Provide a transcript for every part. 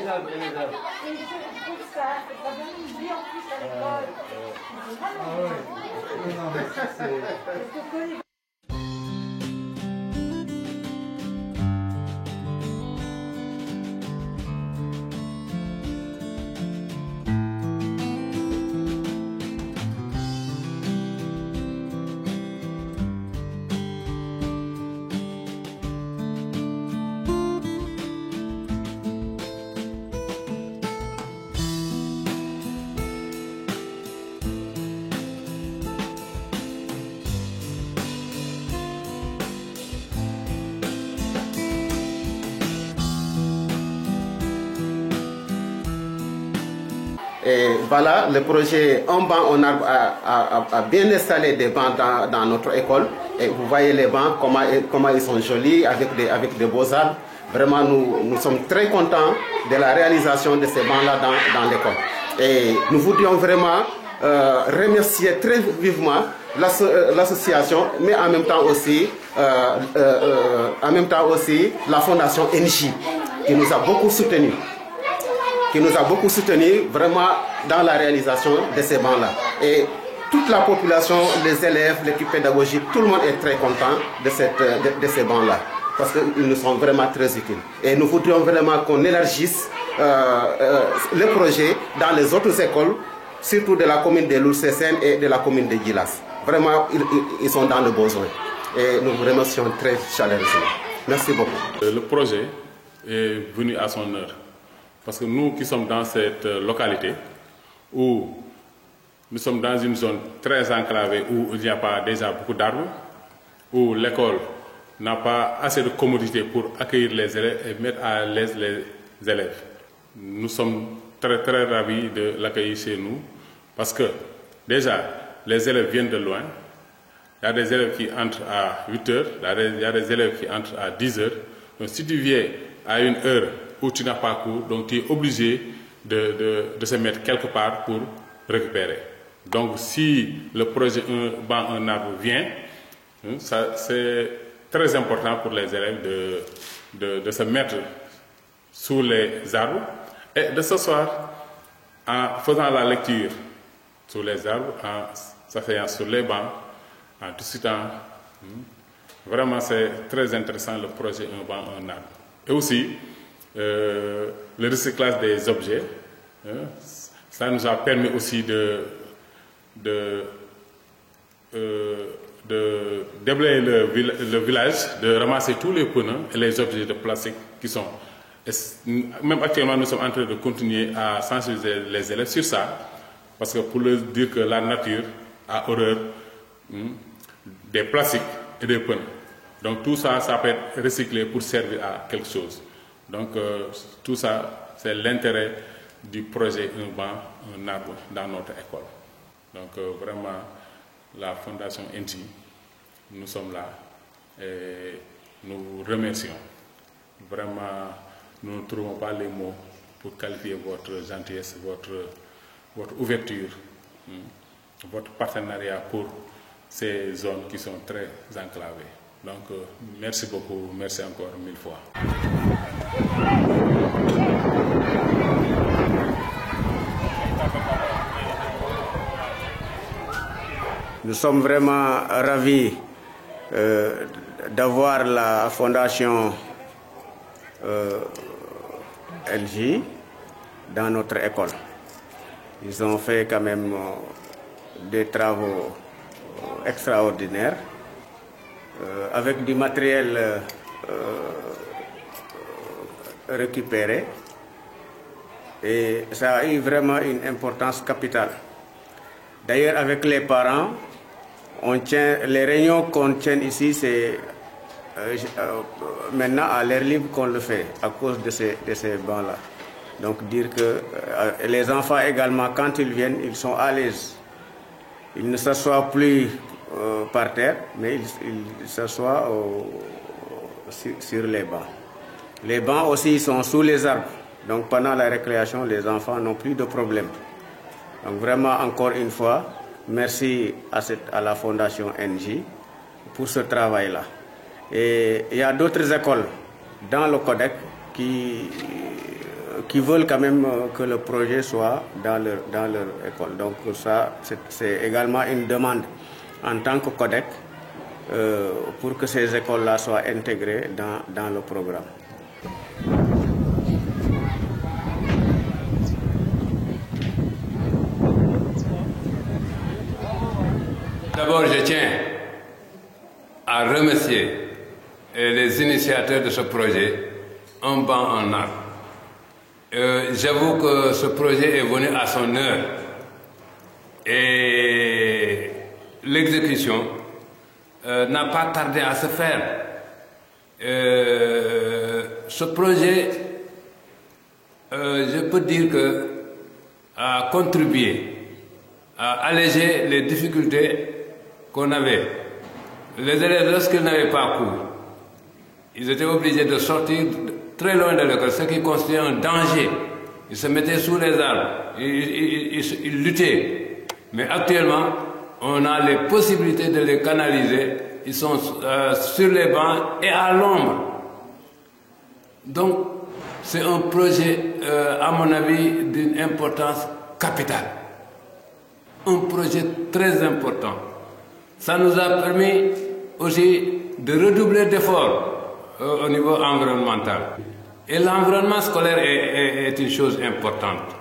élèves, les élèves. Et je trouve ça, c'est pas bien une vie en plus à l'école. Ah ouais. Non, mais c'est... Et voilà, le projet Un banc en arbre a bien installé des bancs dans notre école. Et vous voyez les bancs, comment ils sont jolis, avec des beaux arbres. Vraiment, nous sommes très contents de la réalisation de ces bancs-là dans l'école. Et nous voudrions vraiment remercier très vivement l'association, mais en même temps aussi la fondation NJ, qui nous a beaucoup soutenus. Vraiment dans la réalisation de ces bancs-là. Et toute la population, les élèves, l'équipe pédagogique, tout le monde est très content de ces bancs-là, parce qu'ils nous sont vraiment très utiles. Et nous voudrions vraiment qu'on élargisse le projet dans les autres écoles, surtout de la commune de Loul-Sessène et de la commune de Djilas. Vraiment, ils sont dans le besoin. Et nous vous remercions très chaleureusement. Merci beaucoup. Le projet est venu à son heure. Parce que nous qui sommes dans cette localité, où nous sommes dans une zone très enclavée, où il n'y a pas déjà beaucoup d'arbres, où l'école n'a pas assez de commodités pour accueillir les élèves et mettre à l'aise les élèves. Nous sommes très très ravis de l'accueillir chez nous, parce que déjà, les élèves viennent de loin. Il y a des élèves qui entrent à 8 heures, il y a des élèves qui entrent à 10 heures. Donc si tu viens à une heure où tu n'as pas cours, donc tu es obligé de se mettre quelque part pour récupérer. Donc si le projet Un banc, un arbre vient, c'est très important pour les élèves de se mettre sous les arbres et de s'asseoir en faisant la lecture sous les arbres, en s'asseyant sur les bancs, en discutant. Vraiment, c'est très intéressant le projet Un banc, un arbre. Et aussi, le recyclage des objets, ça nous a permis aussi de déblayer le village, de ramasser tous les pneus et les objets de plastique qui sont... Même actuellement, nous sommes en train de continuer à sensibiliser les élèves sur ça, parce que pour leur dire que la nature a horreur des plastiques et des pneus. Donc tout ça, ça peut être recyclé pour servir à quelque chose. Donc tout ça, c'est l'intérêt du projet Un banc, un arbre dans notre école. Donc vraiment, la Fondation NJ, nous sommes là et nous remercions. Vraiment, nous ne trouvons pas les mots pour qualifier votre gentillesse, votre ouverture, votre partenariat pour ces zones qui sont très enclavées. Donc, merci beaucoup, merci encore 1000 fois. Nous sommes vraiment ravis d'avoir la Fondation NJ dans notre école. Ils ont fait quand même des travaux extraordinaires avec du matériel récupéré, et ça a eu vraiment une importance capitale. D'ailleurs, avec les parents, les réunions qu'on tient ici, c'est maintenant à l'air libre qu'on le fait à cause de ces bancs-là. Donc dire que les enfants également, quand ils viennent, ils sont à l'aise. Ils ne s'assoient plus par terre, mais ils s'assoient sur les bancs. Les bancs aussi sont sous les arbres. Donc pendant la récréation, les enfants n'ont plus de problème. Donc vraiment, encore une fois, merci à la Fondation NJ pour ce travail-là. Et il y a d'autres écoles dans le Codec qui qui veulent quand même que le projet soit dans leur école. Donc ça, c'est également une demande en tant que codec pour que ces écoles-là soient intégrées dans le programme. D'abord, je tiens à remercier les initiateurs de ce projet, Un banc en arbre. J'avoue que ce projet est venu à son heure et l'exécution n'a pas tardé à se faire. Ce projet, je peux dire que a contribué à alléger les difficultés qu'on avait. Les élèves, lorsqu'ils n'avaient pas cours, ils étaient obligés de sortir très loin de l'école, ce qui constituait un danger. Ils se mettaient sous les arbres, ils luttaient. Mais actuellement, on a les possibilités de les canaliser. Ils sont sur les bancs et à l'ombre. Donc, c'est un projet, à mon avis, d'une importance capitale. Un projet très important. Ça nous a permis aussi de redoubler d'efforts au niveau environnemental. Et l'environnement scolaire est une chose importante.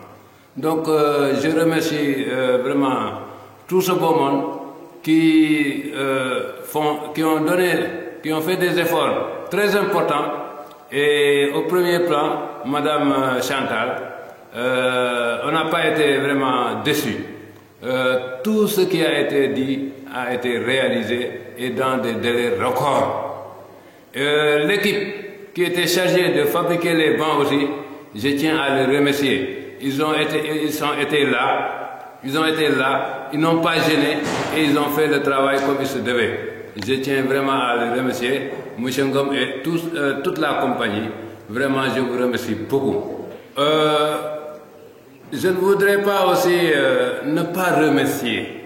Donc je remercie vraiment tout ce beau monde qui ont fait des efforts très importants. Et au premier plan, Madame Chantal, on n'a pas été vraiment déçus. Tout ce qui a été dit a été réalisé et dans des délais records. L'équipe qui était chargée de fabriquer les bancs aussi, je tiens à les remercier. Ils ont été là, ils n'ont pas gêné et ils ont fait le travail comme il se devait. Je tiens vraiment à les remercier, M. Ngom et toute la compagnie. Vraiment, je vous remercie beaucoup. Je ne voudrais pas aussi ne pas remercier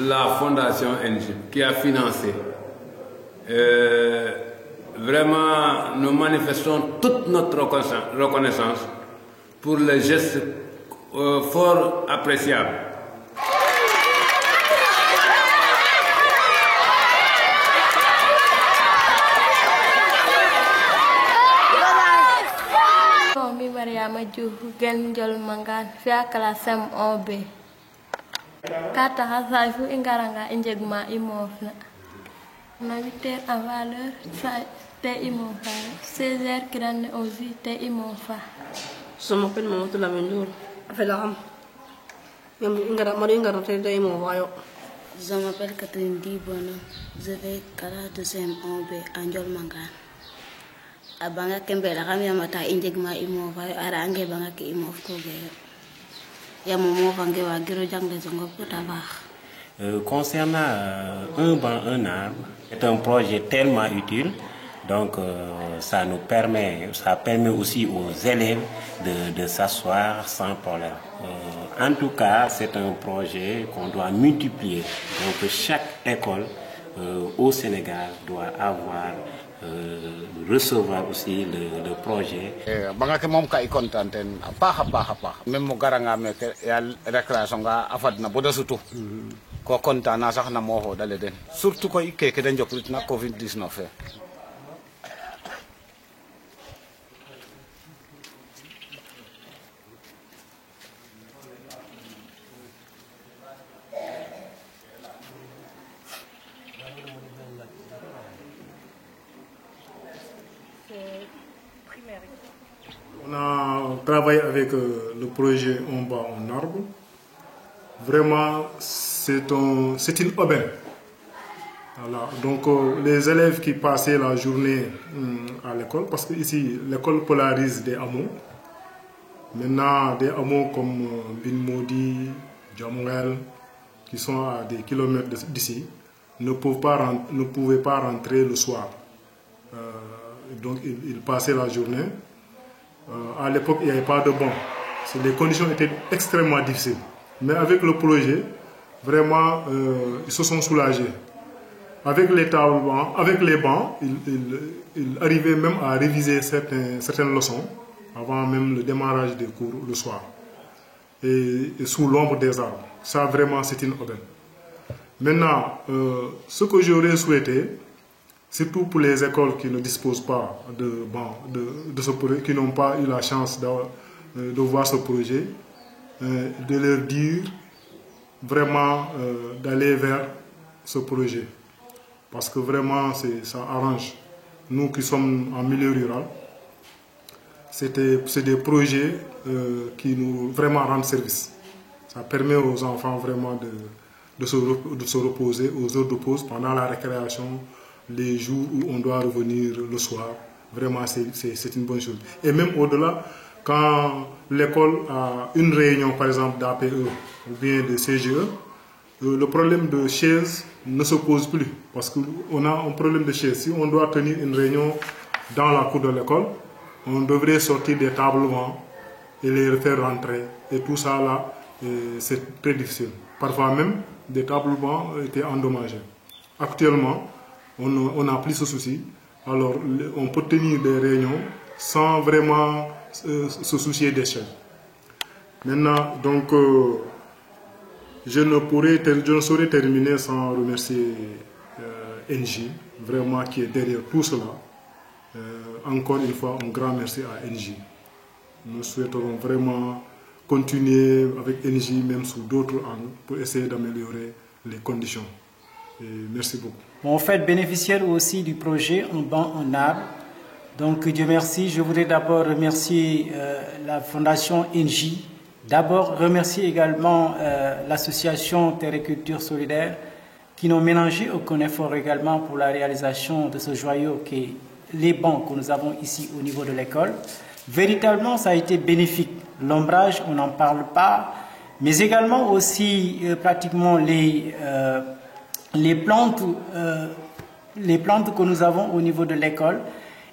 la Fondation NG qui a financé. Vraiment, nous manifestons toute notre reconnaissance pour le geste fort appréciable. Mariama Diouf gen Ndiol Mangane fiya classe M1B kata hasay fu ingaranga injegma imofna na 8h avant l'heure ça te imofa 16h kiran aussi te imofa. Je m'appelle Mamadou Lamine Afelam yam ingara mari ingara te imofa yo. Je m'appelle Catherine Dibona, je vais classe de M1B à Ndiol Mangane. Abanga kembela kami amata injegma imova arange banga ki imov ko geyo ya momo vange wa giro jangde zongo puta bax. Concernant Un banc un arbre, c'est un projet tellement utile. Donc ça permet aussi aux élèves de s'asseoir sans problème. En tout cas, c'est un projet qu'on doit multiplier. Donc chaque école au Sénégal doit recevoir aussi le projet. Banga ke mom ka ikontan ten paha même mo garanga me ya récréation nga afad na boda sutu ko kontana sax na mo ho dale den surtout ko ike ke den jokrit na covid 19 On a travaillé avec le projet Un banc en arbre. Vraiment, c'est une aubaine. Voilà. Donc, les élèves qui passaient la journée à l'école, parce que ici, l'école polarise des hameaux. Maintenant, des hameaux comme Binmodi, Djamouel, qui sont à des kilomètres d'ici, ne pouvaient pas rentrer le soir. Donc, ils passaient la journée. À l'époque, il n'y avait pas de banc. Les conditions étaient extrêmement difficiles. Mais avec le projet, vraiment, ils se sont soulagés. Avec les tables bancs, avec les bancs, ils arrivaient même à réviser certaines leçons avant même le démarrage des cours le soir, et sous l'ombre des arbres. Ça, vraiment, c'est une aubaine. Maintenant, ce que j'aurais souhaité, surtout pour les écoles qui ne disposent pas de ce projet, qui n'ont pas eu la chance de voir ce projet, de leur dire vraiment d'aller vers ce projet. Parce que vraiment, ça arrange. Nous qui sommes en milieu rural, c'est des projets qui nous vraiment rendent service. Ça permet aux enfants vraiment de se reposer aux heures de pause pendant la récréation, les jours où on doit revenir le soir. Vraiment, c'est une bonne chose. Et même au-delà, quand l'école a une réunion, par exemple, d'APE ou bien de CGE, le problème de chaises ne se pose plus. Parce qu'on a un problème de chaises. Si on doit tenir une réunion dans la cour de l'école, on devrait sortir des tablements et les faire rentrer. Et tout ça, là, c'est très difficile. Parfois même, des tablements étaient endommagés. Actuellement, on n'a plus ce souci. Alors, on peut tenir des réunions sans vraiment se soucier des chaises. Maintenant, donc, je ne saurais terminer sans remercier NJ, vraiment qui est derrière tout cela. Encore une fois, un grand merci à NJ. Nous souhaiterons vraiment continuer avec NJ, même sous d'autres angles, pour essayer d'améliorer les conditions. Et merci beaucoup. Bon, en fait, bénéficiaire aussi du projet Un banc en arbre. Donc, Dieu merci. Je voudrais d'abord remercier la Fondation NJ. D'abord, remercier également l'association Terriculture Solidaire qui n'ont ménagé aucun effort également pour la réalisation de ce joyau qui est les bancs que nous avons ici au niveau de l'école. Véritablement, ça a été bénéfique. L'ombrage, on n'en parle pas, mais également aussi pratiquement les plantes que nous avons au niveau de l'école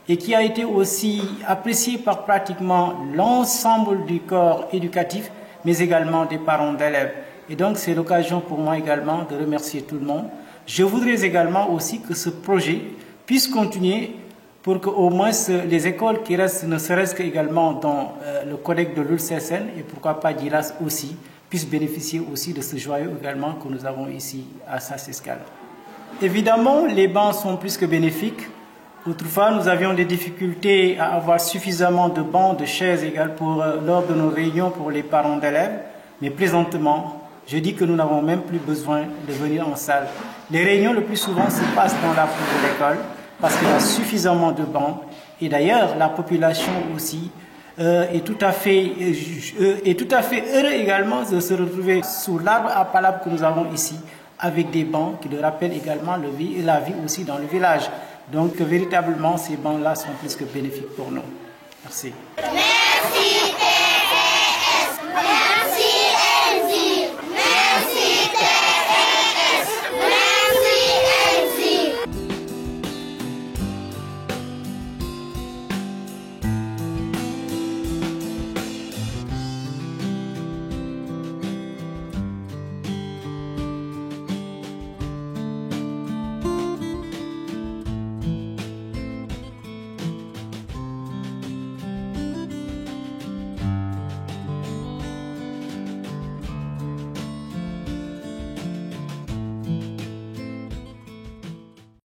et qui a été aussi apprécié par pratiquement l'ensemble du corps éducatif, mais également des parents d'élèves. Et donc, c'est l'occasion pour moi également de remercier tout le monde. Je voudrais également aussi que ce projet puisse continuer pour qu'au moins les écoles qui restent, ne serait-ce qu'également dans le codec de l'ULCSN, et pourquoi pas d'IRAS aussi, puissent bénéficier aussi de ce joyau également que nous avons ici à Sassescal. Évidemment, les bancs sont plus que bénéfiques. Autrefois, nous avions des difficultés à avoir suffisamment de bancs, de chaises égales lors de nos réunions pour les parents d'élèves, mais présentement, je dis que nous n'avons même plus besoin de venir en salle. Les réunions le plus souvent se passent dans la cour de l'école parce qu'il y a suffisamment de bancs. Et d'ailleurs, la population aussi est tout à fait heureux également de se retrouver sous l'arbre à palabre que nous avons ici, avec des bancs qui le rappellent également la vie aussi dans le village. Donc, véritablement, ces bancs-là sont plus que bénéfiques pour nous. Merci. Merci, TCS.